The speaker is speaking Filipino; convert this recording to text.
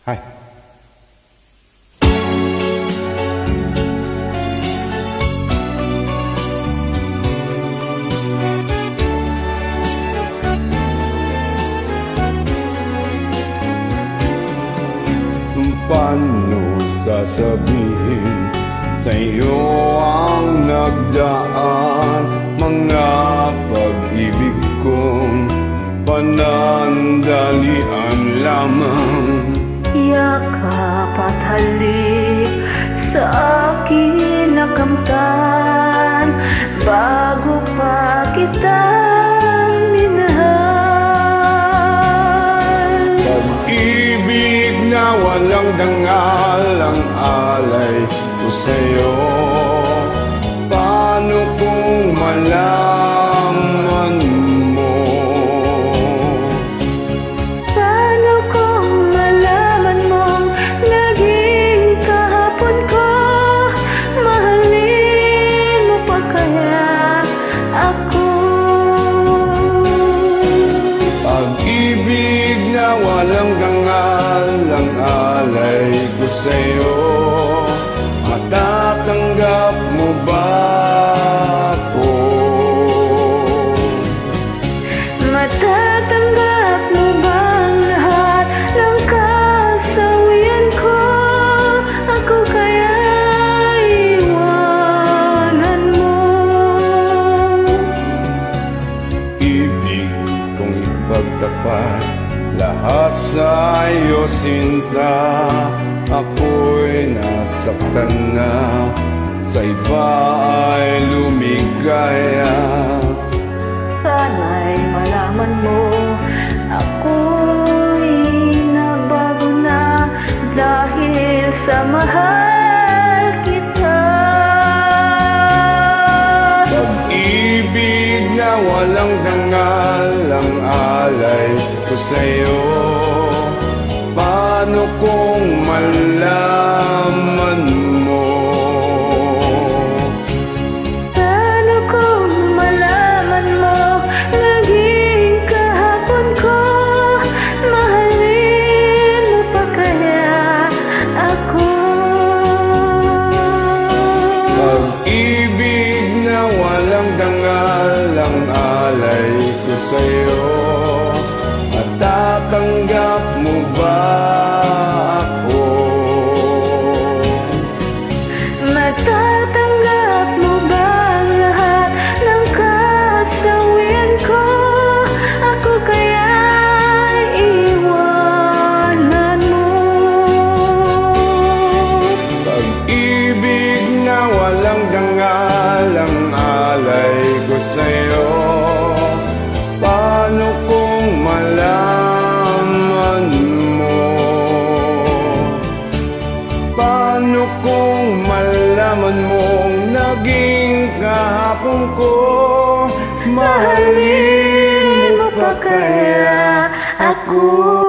Hi. Paano sasabihin sa'yo ang nagdaan? Mga pag-ibig kong panandalian lamang. Yakap at halik sa akin na kamtan bago pa kita minahal. Pag-ibig na walang dangal ang alay ko sa'yo. Paano kung malaman mo? Paano kung malaman mong naging kahapon ko? Mahalin mo pa kaya ako? Pag-ibig na walang dangal ang alay ko sa'yo. Matatanggap mo ba ako? Matatanggap mo ba ang lahat ng kasawian ko? Ako kaya iwanan mo? Ibig kong ipagtapat lahat sa iyo, sinta. Ako'y nasaktan na, sa iba ay lumigaya. Sana'y malaman mo, ako'y nabago na dahil sa mahal kita. Pag-ibig na walang dangal ang alay ko sa'yo. Paano kung malaman mo? Paano kung malaman mo naging kahapon ko? Mahalin mo pa kaya ako? Pag-ibig na walang dangal ang alay ko sa'yo. At tatanggap mo ba ako? Matatanggap mo ba ang lahat ng kasawian ko? Ako kaya iwanan mo? Pag-ibig na walang dangal ang alay ko sa'yo. Paano kung malaman mo? Paano kung malaman mong naging kahapon ko? Mahalin mo pa kaya ako?